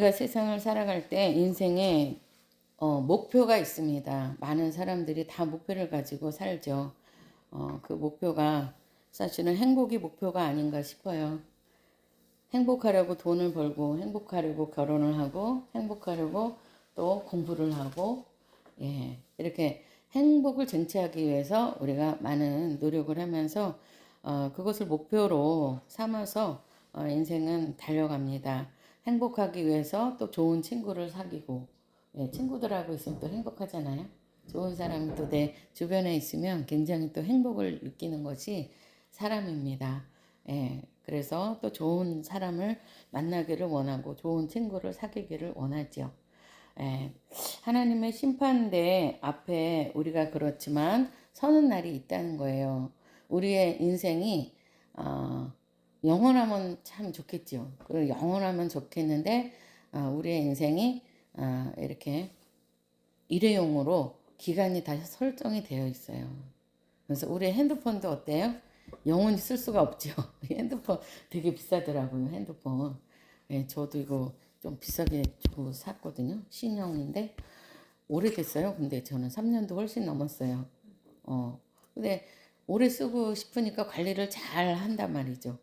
우리가 세상을 살아갈 때 인생에 목표가 있습니다. 많은 사람들이 다 목표를 가지고 살죠. 그 목표가 사실은 행복이 목표가 아닌가 싶어요. 행복하려고 돈을 벌고, 행복하려고 결혼을 하고, 행복하려고 또 공부를 하고, 이렇게 행복을 쟁취하기 위해서 우리가 많은 노력을 하면서 그것을 목표로 삼아서 인생은 달려갑니다. 행복하기 위해서 또 좋은 친구를 사귀고, 친구들하고 있으면 또 행복하잖아요. 좋은 사람이 또 내 주변에 있으면 굉장히 또 행복을 느끼는 것이 사람입니다. 그래서 또 좋은 사람을 만나기를 원하고 좋은 친구를 사귀기를 원하죠. 하나님의 심판대 앞에 우리가 그렇지만 서는 날이 있다는 거예요. 우리의 인생이 영원하면 참 좋겠죠. 그리고 영원하면 좋겠는데 우리의 인생이 이렇게 일회용으로 기간이 다 설정이 되어 있어요. 그래서 우리 핸드폰도 어때요? 영원히 쓸 수가 없죠. 핸드폰 되게 비싸더라고요. 핸드폰. 저도 이거 좀 비싸게 주고 샀거든요. 신형인데 오래됐어요. 근데 저는 3년도 훨씬 넘었어요. 근데 오래 쓰고 싶으니까 관리를 잘 한단 말이죠.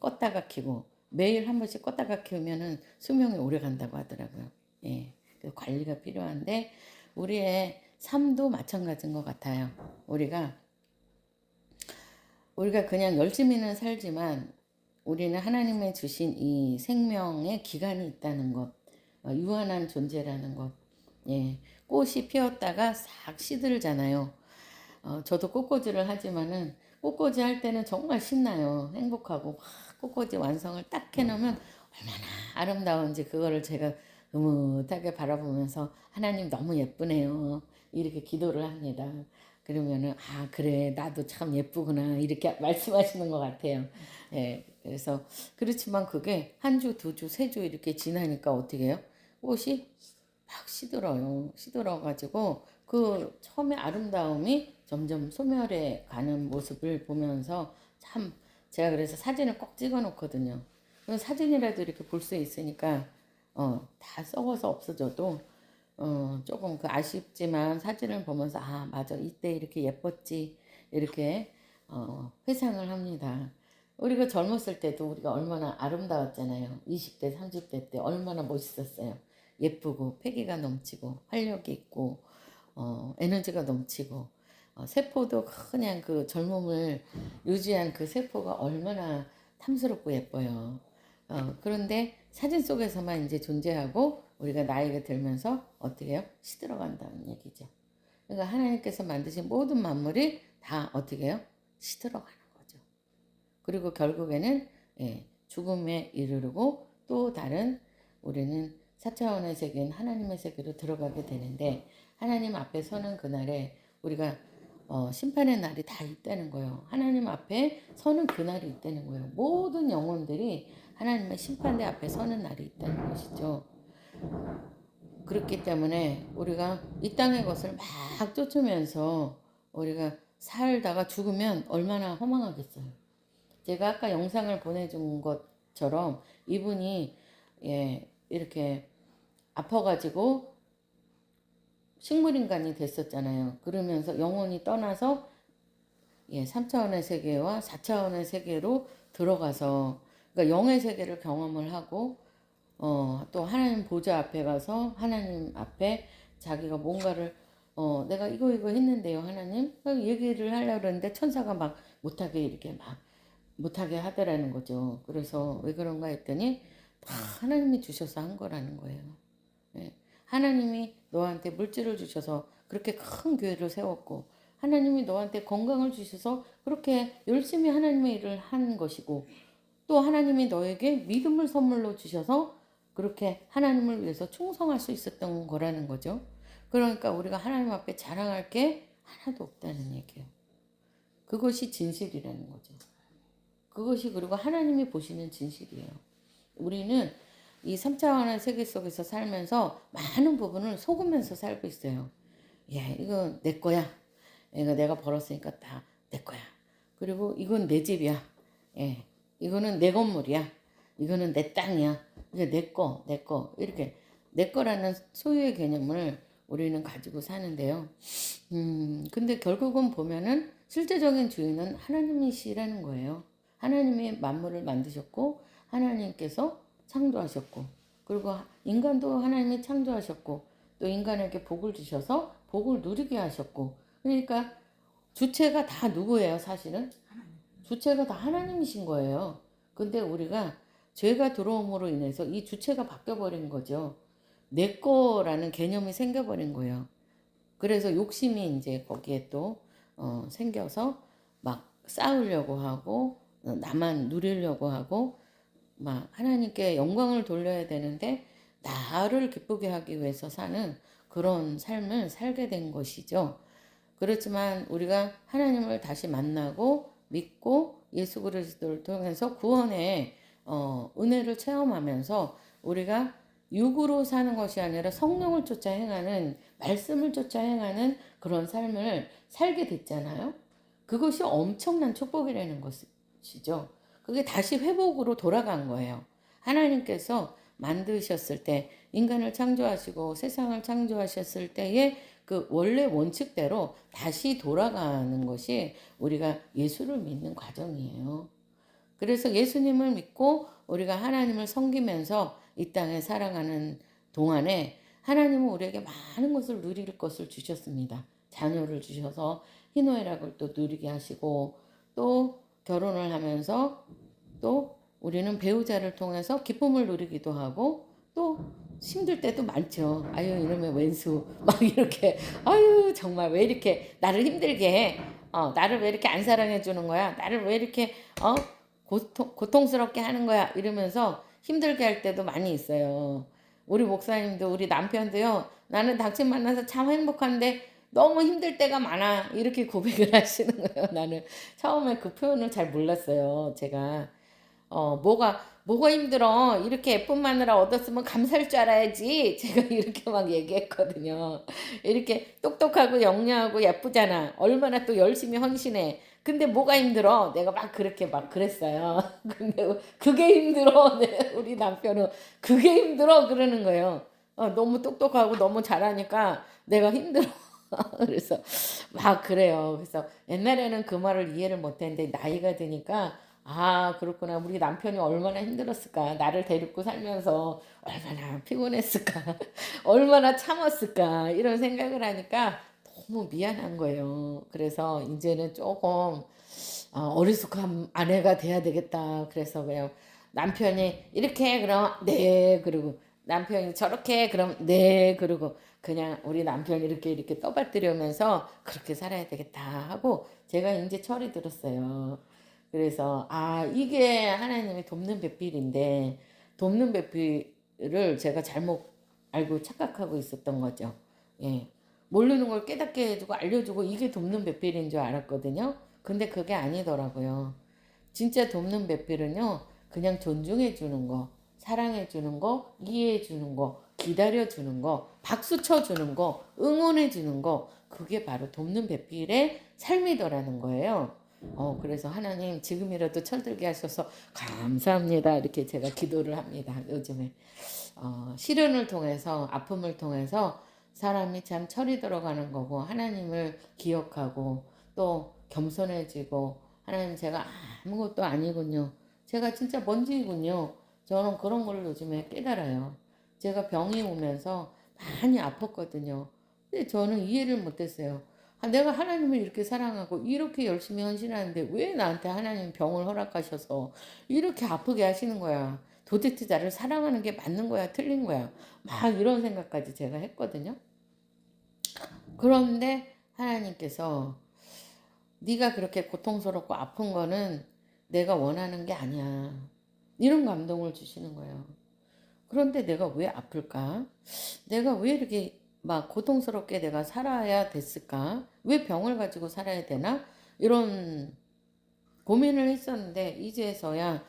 껐다가 켜고 매일 한 번씩 껐다가 켜면은 수명이 오래 간다고 하더라고요. 그 관리가 필요한데 우리의 삶도 마찬가지인 것 같아요. 우리가 그냥 열심히는 살지만 우리는 하나님의 주신 이 생명의 기간이 있다는 것, 유한한 존재라는 것. 꽃이 피었다가 싹 시들잖아요. 저도 꽃꽂이를 하지만은 꽃꽂이 할 때는 정말 신나요. 행복하고 막 꽃꽂이 완성을 딱 해놓으면 얼마나 아름다운지 그거를 제가 흐뭇하게 바라보면서 하나님 너무 예쁘네요. 이렇게 기도를 합니다. 그러면은 그래 나도 참 예쁘구나 이렇게 말씀하시는 것 같아요. 그래서 그렇지만 그게 한 주, 두 주, 세 주 이렇게 지나니까 어떻게 해요? 꽃이 막 시들어요. 시들어가지고 그 처음에 아름다움이 점점 소멸해 가는 모습을 보면서 참 제가 그래서 사진을 꼭 찍어 놓거든요. 사진이라도 이렇게 볼 수 있으니까 다 썩어서 없어져도 조금 그 아쉽지만 사진을 보면서 맞아 이때 이렇게 예뻤지 이렇게 회상을 합니다. 우리가 젊었을 때도 우리가 얼마나 아름다웠잖아요. 20대, 30대 때 얼마나 멋있었어요. 예쁘고 패기가 넘치고 활력이 있고 에너지가 넘치고 세포도 그냥 그 젊음을 유지한 그 세포가 얼마나 탐스럽고 예뻐요. 그런데 사진 속에서만 이제 존재하고 우리가 나이가 들면서 어떻게 해요? 시들어간다는 얘기죠. 그러니까 하나님께서 만드신 모든 만물이 다 어떻게 해요? 시들어가는 거죠. 그리고 결국에는 죽음에 이르르고 또 다른 우리는 4차원의 세계인 하나님의 세계로 들어가게 되는데 하나님 앞에 서는 그날에 우리가 심판의 날이 다 있다는 거예요. 하나님 앞에 서는 그날이 있다는 거예요. 모든 영혼들이 하나님의 심판대 앞에 서는 날이 있다는 것이죠. 그렇기 때문에 우리가 이 땅의 것을 막 쫓으면서 우리가 살다가 죽으면 얼마나 허망하겠어요. 제가 아까 영상을 보내준 것처럼 이분이 이렇게 아파가지고 식물인간이 됐었잖아요. 그러면서 영혼이 떠나서 3차원의 세계와 4차원의 세계로 들어가서 그러니까 영의 세계를 경험을 하고 또 하나님 보좌 앞에 가서 하나님 앞에 자기가 뭔가를 내가 이거 했는데요 하나님 얘기를 하려고 그러는데 천사가 막 못하게 이렇게 막 못하게 하더라는 거죠. 그래서 왜 그런가 했더니 다 하나님이 주셔서 한 거라는 거예요. 하나님이 너한테 물질을 주셔서 그렇게 큰 교회를 세웠고 하나님이 너한테 건강을 주셔서 그렇게 열심히 하나님의 일을 한 것이고 또 하나님이 너에게 믿음을 선물로 주셔서 그렇게 하나님을 위해서 충성할 수 있었던 거라는 거죠. 그러니까 우리가 하나님 앞에 자랑할 게 하나도 없다는 얘기예요. 그것이 진실이라는 거죠. 그것이 그리고 하나님이 보시는 진실이에요. 우리는 이 3차원의 세계 속에서 살면서 많은 부분을 속으면서 살고 있어요. 이거 내 거야. 이거 내가 벌었으니까 다 내 거야. 그리고 이건 내 집이야. 이거는 내 건물이야. 이거는 내 땅이야. 이게 내 거. 이렇게 내 거라는 소유의 개념을 우리는 가지고 사는데요. 근데 결국은 보면은 실제적인 주인은 하나님이시라는 거예요. 하나님이 만물을 만드셨고, 하나님께서 창조하셨고, 그리고 인간도 하나님이 창조하셨고, 또 인간에게 복을 주셔서 복을 누리게 하셨고, 그러니까 주체가 다 누구예요, 사실은? 주체가 다 하나님이신 거예요. 근데 우리가 죄가 들어옴으로 인해서 이 주체가 바뀌어버린 거죠. 내 거라는 개념이 생겨버린 거예요. 그래서 욕심이 이제 거기에 또 생겨서 막 싸우려고 하고 나만 누리려고 하고 막 하나님께 영광을 돌려야 되는데 나를 기쁘게 하기 위해서 사는 그런 삶을 살게 된 것이죠. 그렇지만 우리가 하나님을 다시 만나고 믿고 예수 그리스도를 통해서 구원의 은혜를 체험하면서 우리가 육으로 사는 것이 아니라 성령을 쫓아 행하는 말씀을 쫓아 행하는 그런 삶을 살게 됐잖아요. 그것이 엄청난 축복이라는 것이죠. 그게 다시 회복으로 돌아간 거예요. 하나님께서 만드셨을 때 인간을 창조하시고 세상을 창조하셨을 때의 그 원래 원칙대로 다시 돌아가는 것이 우리가 예수를 믿는 과정이에요. 그래서 예수님을 믿고 우리가 하나님을 섬기면서 이 땅에 살아가는 동안에 하나님은 우리에게 많은 것을 누릴 것을 주셨습니다. 자녀를 주셔서 희노애락을 또 누리게 하시고 또 결혼을 하면서 또 우리는 배우자를 통해서 기쁨을 누리기도 하고 또 힘들 때도 많죠. 아유 이러면 왼수 막 이렇게 아유 정말 왜 이렇게 나를 힘들게 해? 나를 왜 이렇게 안 사랑해 주는 거야? 나를 왜 이렇게 고통스럽게 하는 거야? 이러면서 힘들게 할 때도 많이 있어요. 우리 목사님도 우리 남편도요. 나는 당신 만나서 참 행복한데 너무 힘들 때가 많아. 이렇게 고백을 하시는 거예요. 나는 처음에 그 표현을 잘 몰랐어요. 제가 뭐가 힘들어. 이렇게 예쁜 마누라 얻었으면 감사할 줄 알아야지. 제가 이렇게 막 얘기했거든요. 이렇게 똑똑하고 영리하고 예쁘잖아. 얼마나 또 열심히 헌신해. 근데 뭐가 힘들어? 내가 막 그렇게 막 그랬어요. 근데 그게 힘들어. 네, 우리 남편은 그게 힘들어. 그러는 거예요. 너무 똑똑하고 너무 잘하니까 내가 힘들어. 그래서 막 그래요. 그래서 옛날에는 그 말을 이해를 못했는데 나이가 드니까 아, 그렇구나. 우리 남편이 얼마나 힘들었을까. 나를 데리고 살면서 얼마나 피곤했을까. 얼마나 참았을까. 이런 생각을 하니까 너무 미안한 거예요. 그래서 이제는 조금 어리숙한 아내가 돼야 되겠다. 그래서 그냥 남편이 이렇게 그럼 네 그러고 남편이 저렇게 그럼 네 그러고 그냥 우리 남편이 이렇게 떠받들여면서 그렇게 살아야 되겠다 하고 제가 이제 철이 들었어요. 그래서 이게 하나님의 돕는 배필인데 돕는 배필을 제가 잘못 알고 착각하고 있었던 거죠. 예. 모르는 걸 깨닫게 해주고 알려주고 이게 돕는 배필인 줄 알았거든요. 근데 그게 아니더라고요. 진짜 돕는 배필은요, 그냥 존중해 주는 거, 사랑해 주는 거, 이해해 주는 거, 기다려 주는 거, 박수 쳐 주는 거, 응원해 주는 거, 그게 바로 돕는 배필의 삶이더라는 거예요. 그래서 하나님 지금이라도 철들게 하셔서 감사합니다. 이렇게 제가 기도를 합니다. 요즘에. 시련을 통해서, 아픔을 통해서 사람이 참 철이 들어가는 거고, 하나님을 기억하고, 또 겸손해지고, 하나님 제가 아무것도 아니군요. 제가 진짜 먼지이군요. 저는 그런 걸 요즘에 깨달아요. 제가 병이 오면서 많이 아팠거든요. 근데 저는 이해를 못했어요. 내가 하나님을 이렇게 사랑하고 이렇게 열심히 헌신하는데 왜 나한테 하나님 병을 허락하셔서 이렇게 아프게 하시는 거야. 도대체 나를 사랑하는 게 맞는 거야, 틀린 거야. 막 이런 생각까지 제가 했거든요. 그런데 하나님께서 네가 그렇게 고통스럽고 아픈 거는 내가 원하는 게 아니야. 이런 감동을 주시는 거예요. 그런데 내가 왜 아플까? 내가 왜 이렇게 막 고통스럽게 내가 살아야 됐을까? 왜 병을 가지고 살아야 되나? 이런 고민을 했었는데 이제서야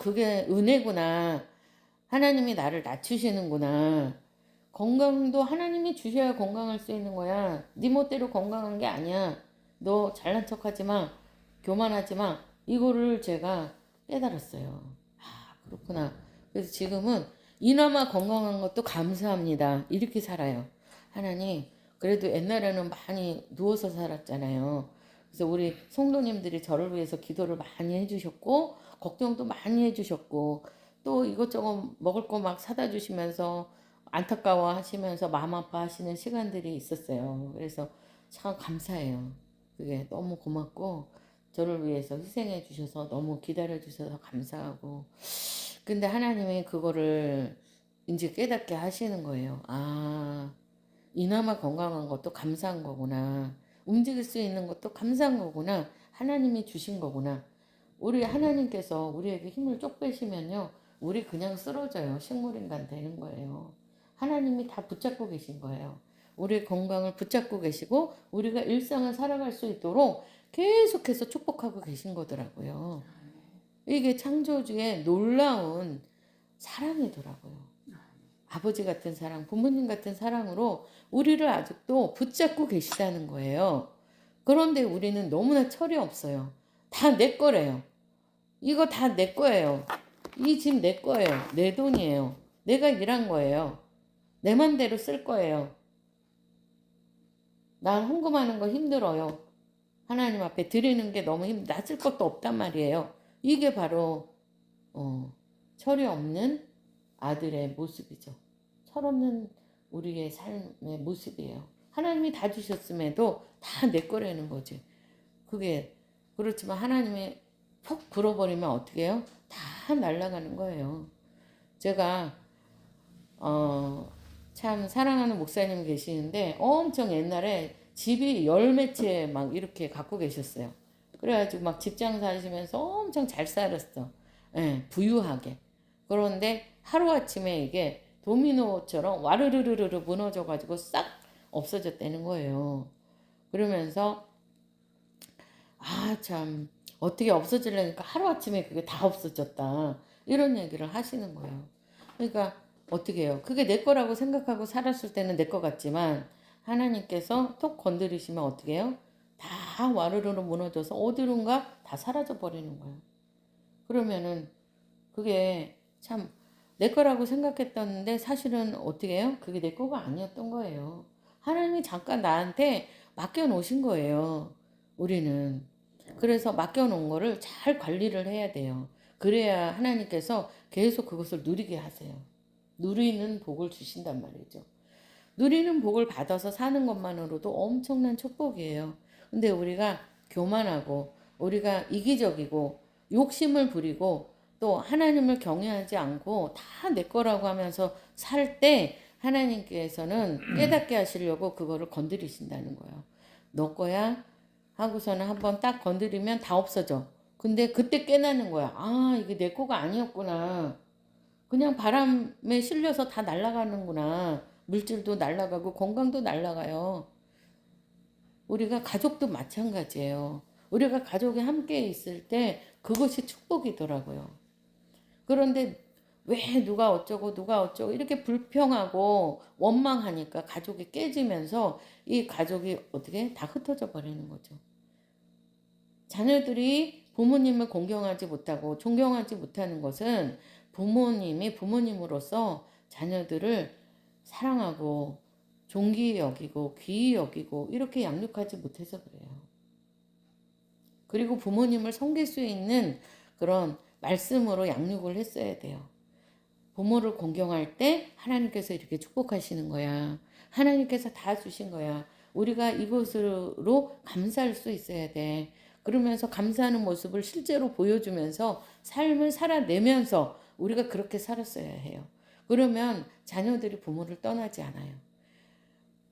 그게 은혜구나. 하나님이 나를 낮추시는구나. 건강도 하나님이 주셔야 건강할 수 있는 거야. 네 멋대로 건강한 게 아니야. 너 잘난 척하지 마. 교만하지 마. 이거를 제가 깨달았어요. 그렇구나. 그래서 지금은 이나마 건강한 것도 감사합니다. 이렇게 살아요. 하나님, 그래도 옛날에는 많이 누워서 살았잖아요. 그래서 우리 성도님들이 저를 위해서 기도를 많이 해주셨고, 걱정도 많이 해주셨고, 또 이것저것 먹을 거 막 사다 주시면서 안타까워 하시면서 마음 아파하시는 시간들이 있었어요. 그래서 참 감사해요. 그게 너무 고맙고, 저를 위해서 희생해 주셔서 너무 기다려 주셔서 감사하고, 근데 하나님이 그거를 이제 깨닫게 하시는 거예요. 아, 이나마 건강한 것도 감사한 거구나. 움직일 수 있는 것도 감사한 거구나. 하나님이 주신 거구나. 우리 하나님께서 우리에게 힘을 쪽 빼시면요. 우리 그냥 쓰러져요. 식물인간 되는 거예요. 하나님이 다 붙잡고 계신 거예요. 우리의 건강을 붙잡고 계시고 우리가 일상을 살아갈 수 있도록 계속해서 축복하고 계신 거더라고요. 이게 창조주의 놀라운 사랑이더라고요. 아버지 같은 사랑, 부모님 같은 사랑으로 우리를 아직도 붙잡고 계시다는 거예요. 그런데 우리는 너무나 철이 없어요. 다 내 거래요. 이거 다 내 거예요. 이 집 내 거예요. 내 돈이에요. 내가 일한 거예요. 내 맘대로 쓸 거예요. 난 헌금하는 거 힘들어요. 하나님 앞에 드리는 게 너무 나 쓸 것도 없단 말이에요. 이게 바로 철이 없는 아들의 모습이죠. 철없는 우리의 삶의 모습이에요. 하나님이 다 주셨음에도 다 내 거라는 거지. 그게 그렇지만 하나님이 푹 불어버리면 어떻게 해요? 다 날아가는 거예요. 제가 참 사랑하는 목사님 계시는데 엄청 옛날에 집이 열 몇 채 막 이렇게 갖고 계셨어요. 그래가지고 막 직장 다니시면서 엄청 잘 살았어. 예, 부유하게. 그런데 하루아침에 이게 도미노처럼 와르르르르 무너져가지고 싹 없어졌다는 거예요. 그러면서 아, 참, 어떻게 없어지려니까 하루아침에 그게 다 없어졌다. 이런 얘기를 하시는 거예요. 그러니까 어떻게 해요? 그게 내 거라고 생각하고 살았을 때는 내 거 같지만 하나님께서 톡 건드리시면 어떻게 해요? 다 와르르르 무너져서 어디론가 다 사라져 버리는 거예요. 그러면은 그게 참 내 거라고 생각했었는데 사실은 어떻게 해요? 그게 내 거가 아니었던 거예요. 하나님이 잠깐 나한테 맡겨 놓으신 거예요. 우리는. 그래서 맡겨 놓은 거를 잘 관리를 해야 돼요. 그래야 하나님께서 계속 그것을 누리게 하세요. 누리는 복을 주신단 말이죠. 누리는 복을 받아서 사는 것만으로도 엄청난 축복이에요. 근데 우리가 교만하고 우리가 이기적이고 욕심을 부리고 또 하나님을 경외하지 않고 다 내 거라고 하면서 살 때 하나님께서는 깨닫게 하시려고 그거를 건드리신다는 거예요. 너 거야? 하고서는 한번 딱 건드리면 다 없어져. 근데 그때 깨닫는 거야. 아, 이게 내 거가 아니었구나. 그냥 바람에 실려서 다 날아가는구나. 물질도 날아가고 건강도 날아가요. 우리가 가족도 마찬가지예요. 우리가 가족이 함께 있을 때 그것이 축복이더라고요. 그런데 왜 누가 어쩌고 이렇게 불평하고 원망하니까 가족이 깨지면서 이 가족이 어떻게 다 흩어져 버리는 거죠. 자녀들이 부모님을 공경하지 못하고 존경하지 못하는 것은 부모님이 부모님으로서 자녀들을 사랑하고 존귀히 여기고 귀히 여기고 이렇게 양육하지 못해서 그래요. 그리고 부모님을 섬길 수 있는 그런 말씀으로 양육을 했어야 돼요. 부모를 공경할 때 하나님께서 이렇게 축복하시는 거야. 하나님께서 다 주신 거야. 우리가 이것으로 감사할 수 있어야 돼. 그러면서 감사하는 모습을 실제로 보여주면서 삶을 살아내면서 우리가 그렇게 살았어야 해요. 그러면 자녀들이 부모를 떠나지 않아요.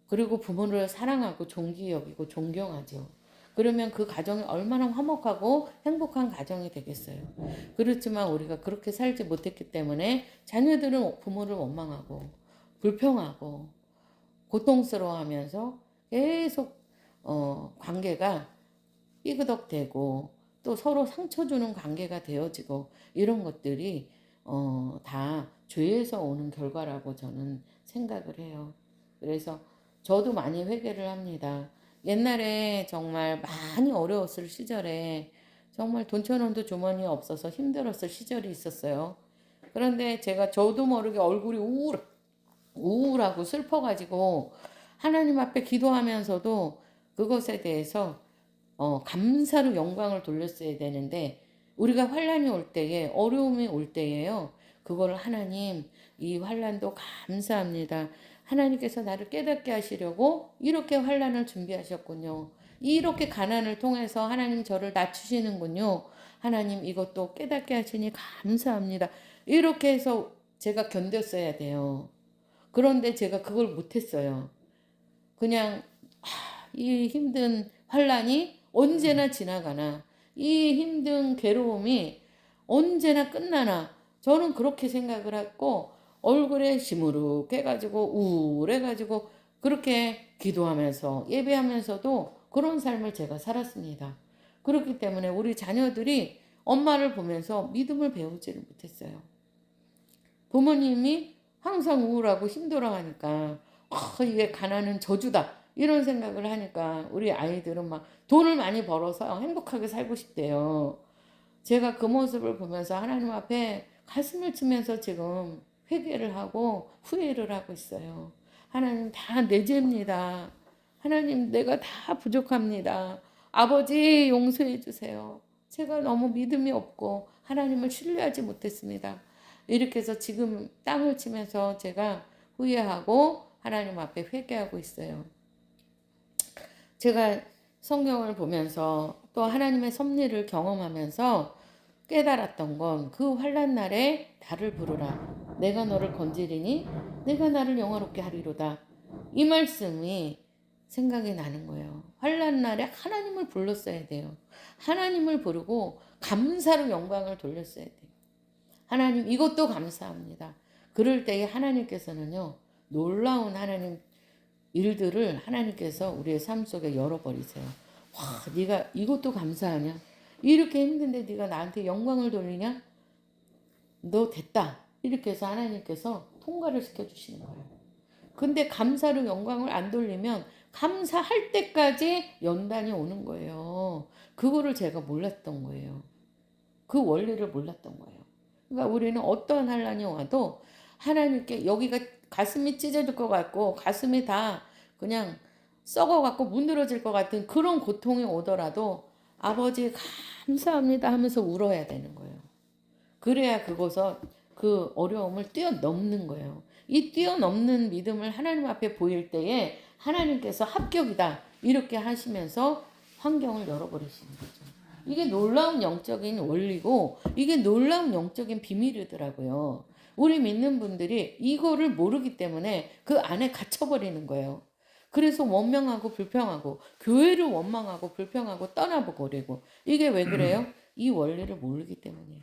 그리고 부모를 사랑하고 존귀히 여기고 존경하죠. 그러면 그 가정이 얼마나 화목하고 행복한 가정이 되겠어요. 그렇지만 우리가 그렇게 살지 못했기 때문에 자녀들은 부모를 원망하고 불평하고 고통스러워하면서 계속 관계가 삐그덕대고 또 서로 상처 주는 관계가 되어지고 이런 것들이 다 죄에서 오는 결과라고 저는 생각을 해요. 그래서 저도 많이 회개를 합니다. 옛날에 정말 많이 어려웠을 시절에 정말 돈 천 원도 주머니에 없어서 힘들었을 시절이 있었어요. 그런데 저도 모르게 얼굴이 우울하고 슬퍼가지고 하나님 앞에 기도하면서도 그것에 대해서 감사로 영광을 돌렸어야 되는데, 우리가 환란이 올 때에, 어려움이 올 때에요, 그거를 하나님, 이 환란도 감사합니다. 하나님께서 나를 깨닫게 하시려고 이렇게 환란을 준비하셨군요. 이렇게 가난을 통해서 하나님 저를 낮추시는군요. 하나님 이것도 깨닫게 하시니 감사합니다. 이렇게 해서 제가 견뎠어야 돼요. 그런데 제가 그걸 못했어요. 그냥 이 힘든 환란이 언제나 지나가나, 이 힘든 괴로움이 언제나 끝나나, 저는 그렇게 생각을 했고 얼굴에 시무룩해가지고 우울해가지고 그렇게 기도하면서 예배하면서도 그런 삶을 제가 살았습니다. 그렇기 때문에 우리 자녀들이 엄마를 보면서 믿음을 배우지를 못했어요. 부모님이 항상 우울하고 힘들어하니까 이게 가난은 저주다 이런 생각을 하니까 우리 아이들은 막 돈을 많이 벌어서 행복하게 살고 싶대요. 제가 그 모습을 보면서 하나님 앞에 가슴을 치면서 지금 회개를 하고 후회를 하고 있어요. 하나님 다 내 죄입니다. 하나님 내가 다 부족합니다. 아버지 용서해 주세요. 제가 너무 믿음이 없고 하나님을 신뢰하지 못했습니다. 이렇게 해서 지금 땅을 치면서 제가 후회하고 하나님 앞에 회개하고 있어요. 제가 성경을 보면서 또 하나님의 섭리를 경험하면서 깨달았던 건, 그 환난 날에 나를 부르라. 내가 너를 건지리니 내가 나를 영화롭게 하리로다. 이 말씀이 생각이 나는 거예요. 환난 날에 하나님을 불렀어야 돼요. 하나님을 부르고 감사로 영광을 돌렸어야 돼요. 하나님 이것도 감사합니다. 그럴 때에 하나님께서는요, 놀라운 하나님 일들을 하나님께서 우리의 삶 속에 열어버리세요. 와, 네가 이것도 감사하냐? 이렇게 힘든데 네가 나한테 영광을 돌리냐? 너 됐다. 이렇게 해서 하나님께서 통과를 시켜주시는 거예요. 근데 감사로 영광을 안 돌리면 감사할 때까지 연단이 오는 거예요. 그거를 제가 몰랐던 거예요. 그 원리를 몰랐던 거예요. 그러니까 우리는 어떠한 환란이 와도 하나님께, 여기가 가슴이 찢어질 것 같고 가슴이 다 그냥 썩어갖고 문드러질 것 같은 그런 고통이 오더라도 아버지 감사합니다 하면서 울어야 되는 거예요. 그래야 그곳서 그 어려움을 뛰어넘는 거예요. 이 뛰어넘는 믿음을 하나님 앞에 보일 때에 하나님께서 합격이다 이렇게 하시면서 환경을 열어버리시는 거죠. 이게 놀라운 영적인 원리고 이게 놀라운 영적인 비밀이더라고요. 우리 믿는 분들이 이거를 모르기 때문에 그 안에 갇혀버리는 거예요. 그래서 원망하고 불평하고 교회를 원망하고 불평하고 떠나버리고, 이게 왜 그래요? 이 원리를 모르기 때문이에요.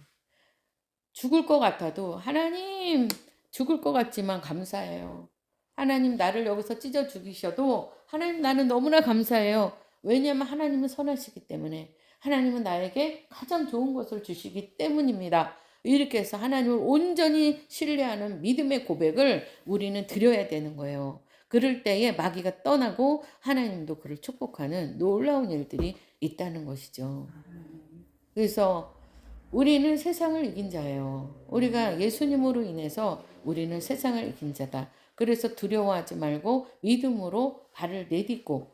죽을 것 같아도 하나님, 죽을 것 같지만 감사해요. 하나님 나를 여기서 찢어 죽이셔도 하나님 나는 너무나 감사해요. 왜냐하면 하나님은 선하시기 때문에, 하나님은 나에게 가장 좋은 것을 주시기 때문입니다. 이렇게 해서 하나님을 온전히 신뢰하는 믿음의 고백을 우리는 드려야 되는 거예요. 그럴 때에 마귀가 떠나고 하나님도 그를 축복하는 놀라운 일들이 있다는 것이죠. 그래서 우리는 세상을 이긴 자예요. 우리가 예수님으로 인해서 우리는 세상을 이긴 자다. 그래서 두려워하지 말고 믿음으로 발을 내딛고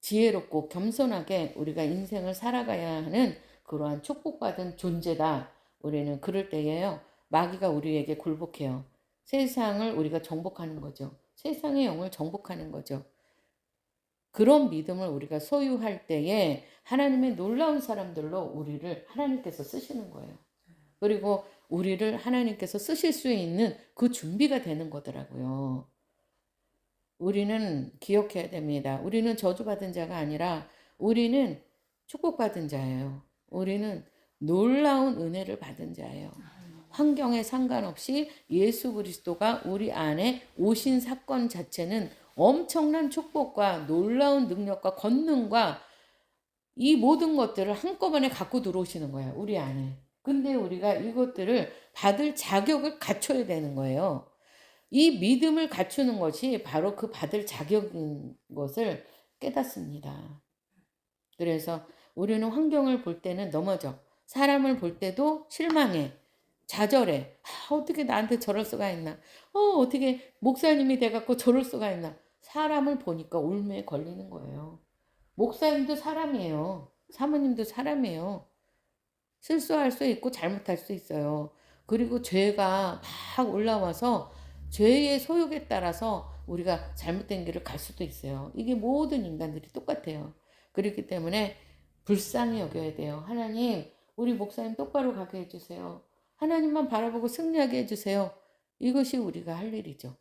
지혜롭고 겸손하게 우리가 인생을 살아가야 하는 그러한 축복받은 존재다. 우리는 그럴 때에요, 마귀가 우리에게 굴복해요. 세상을 우리가 정복하는 거죠. 세상의 영을 정복하는 거죠. 그런 믿음을 우리가 소유할 때에 하나님의 놀라운 사람들로 우리를 하나님께서 쓰시는 거예요. 그리고 우리를 하나님께서 쓰실 수 있는 그 준비가 되는 거더라고요. 우리는 기억해야 됩니다. 우리는 저주받은 자가 아니라 우리는 축복받은 자예요. 우리는 놀라운 은혜를 받은 자예요. 환경에 상관없이 예수 그리스도가 우리 안에 오신 사건 자체는 엄청난 축복과 놀라운 능력과 권능과 이 모든 것들을 한꺼번에 갖고 들어오시는 거예요. 우리 안에. 근데 우리가 이것들을 받을 자격을 갖춰야 되는 거예요. 이 믿음을 갖추는 것이 바로 그 받을 자격인 것을 깨닫습니다. 그래서 우리는 환경을 볼 때는 넘어져. 사람을 볼 때도 실망해. 좌절해. 어떻게 나한테 저럴 수가 있나. 어떻게 목사님이 돼갖고 저럴 수가 있나. 사람을 보니까 울매에 걸리는 거예요. 목사님도 사람이에요. 사모님도 사람이에요. 실수할 수 있고 잘못할 수 있어요. 그리고 죄가 막 올라와서 죄의 소욕에 따라서 우리가 잘못된 길을 갈 수도 있어요. 이게 모든 인간들이 똑같아요. 그렇기 때문에 불쌍히 여겨야 돼요. 하나님, 우리 목사님 똑바로 가게 해주세요. 하나님만 바라보고 승리하게 해주세요. 이것이 우리가 할 일이죠.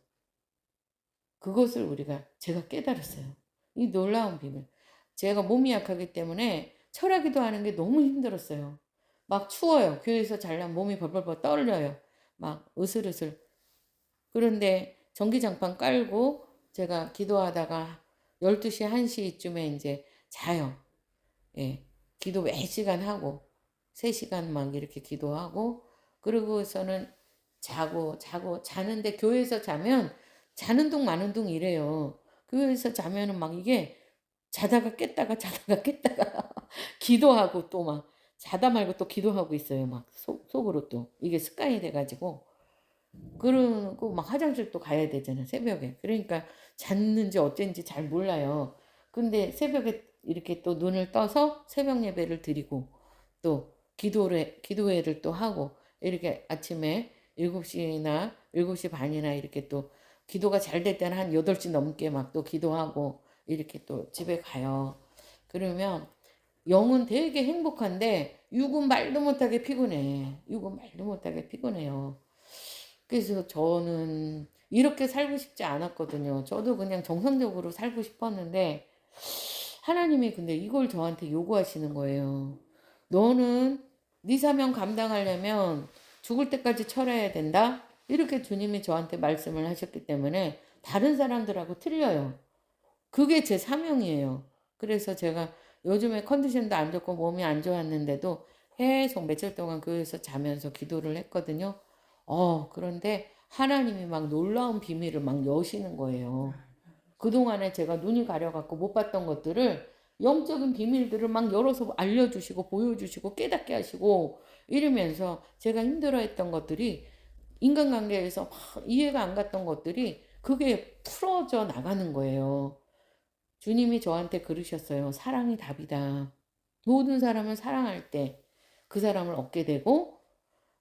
그것을 제가 깨달았어요. 이 놀라운 비밀. 제가 몸이 약하기 때문에 철학기도 하는 게 너무 힘들었어요. 막 추워요. 교회에서 잘나면 몸이 벌벌벌 떨려요. 막 으슬으슬. 그런데 전기장판 깔고 제가 기도하다가 12시, 1시쯤에 이제 자요. 예. 기도 몇 시간 하고 3시간 막 이렇게 기도하고 그러고서는 자는데 교회에서 자면 자는 둥 마는 둥 이래요. 교회에서 자면은 막 이게 자다가 깼다가 기도하고 또 막 자다 말고 또 기도하고 있어요. 막 속으로 또 이게 습관이 돼가지고 그러고 막 화장실 또 가야 되잖아요. 새벽에. 그러니까 잤는지 어쩐지 잘 몰라요. 근데 새벽에 이렇게 또 눈을 떠서 새벽 예배를 드리고 또 기도회를 또 하고 이렇게 아침에 7시나 7시 반이나 이렇게 또 기도가 잘 될 때는 한 8시 넘게 막 또 기도하고 이렇게 또 집에 가요. 그러면 영은 되게 행복한데 육은 말도 못하게 피곤해. 육은 말도 못하게 피곤해요. 그래서 저는 이렇게 살고 싶지 않았거든요. 저도 그냥 정상적으로 살고 싶었는데 하나님이 근데 이걸 저한테 요구하시는 거예요. 너는 네 사명 감당하려면 죽을 때까지 철회해야 된다. 이렇게 주님이 저한테 말씀을 하셨기 때문에 다른 사람들하고 틀려요. 그게 제 사명이에요. 그래서 제가 요즘에 컨디션도 안 좋고 몸이 안 좋았는데도 계속 며칠 동안 교회에서 자면서 기도를 했거든요. 그런데 하나님이 막 놀라운 비밀을 막 여시는 거예요. 그동안에 제가 눈이 가려갖고 못 봤던 것들을 영적인 비밀들을 막 열어서 알려주시고 보여주시고 깨닫게 하시고 이러면서 제가 힘들어했던 것들이 인간관계에서 막 이해가 안 갔던 것들이 그게 풀어져 나가는 거예요. 주님이 저한테 그러셨어요. 사랑이 답이다. 모든 사람을 사랑할 때 그 사람을 얻게 되고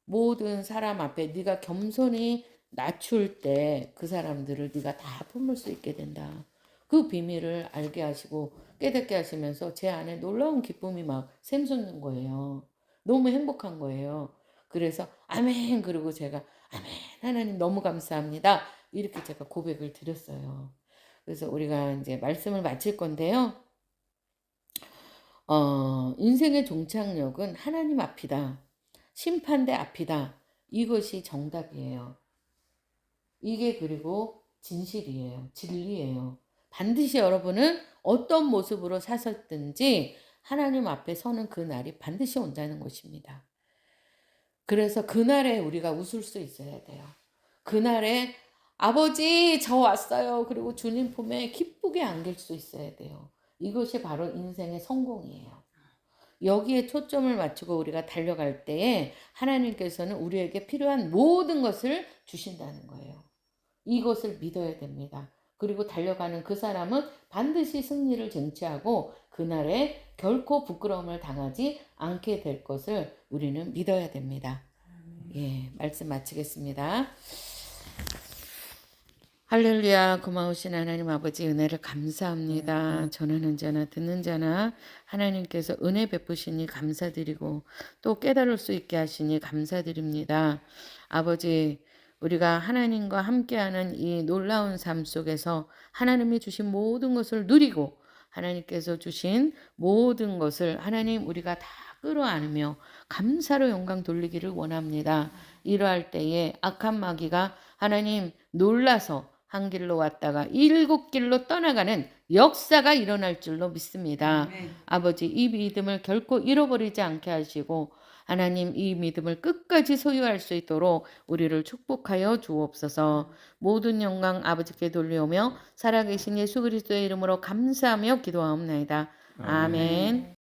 모든 사람 앞에 네가 겸손히 낮출 때 그 사람들을 네가 다 품을 수 있게 된다. 그 비밀을 알게 하시고 깨닫게 하시면서 제 안에 놀라운 기쁨이 막 샘솟는 거예요. 너무 행복한 거예요. 그래서 아멘 그리고 제가 아멘 하나님 너무 감사합니다. 이렇게 제가 고백을 드렸어요. 그래서 우리가 이제 말씀을 마칠 건데요. 인생의 종착역은 하나님 앞이다. 심판대 앞이다. 이것이 정답이에요. 이게 그리고 진실이에요. 진리예요. 반드시 여러분은 어떤 모습으로 사셨든지 하나님 앞에 서는 그 날이 반드시 온다는 것입니다. 그래서 그날에 우리가 웃을 수 있어야 돼요. 그날에 아버지 저 왔어요. 그리고 주님 품에 기쁘게 안길 수 있어야 돼요. 이것이 바로 인생의 성공이에요. 여기에 초점을 맞추고 우리가 달려갈 때에 하나님께서는 우리에게 필요한 모든 것을 주신다는 거예요. 이것을 믿어야 됩니다. 그리고 달려가는 그 사람은 반드시 승리를 쟁취하고 그날에 결코 부끄러움을 당하지 않게 될 것을 우리는 믿어야 됩니다. 예, 말씀 마치겠습니다. 할렐루야. 고마우신 하나님 아버지 은혜를 감사합니다. 전하는 자나 듣는 자나 하나님께서 은혜 베푸시니 감사드리고 또 깨달을 수 있게 하시니 감사드립니다. 아버지 우리가 하나님과 함께하는 이 놀라운 삶 속에서 하나님이 주신 모든 것을 누리고 하나님께서 주신 모든 것을 하나님 우리가 다 끌어안으며 감사로 영광 돌리기를 원합니다. 이러할 때에 악한 마귀가 하나님 놀라서 한 길로 왔다가 7길로 떠나가는 역사가 일어날 줄로 믿습니다. 아버지 이 믿음을 결코 잃어버리지 않게 하시고 하나님 이 믿음을 끝까지 소유할 수 있도록 우리를 축복하여 주옵소서. 모든 영광 아버지께 돌려오며 살아계신 예수 그리스도의 이름으로 감사하며 기도하옵나이다. 아멘.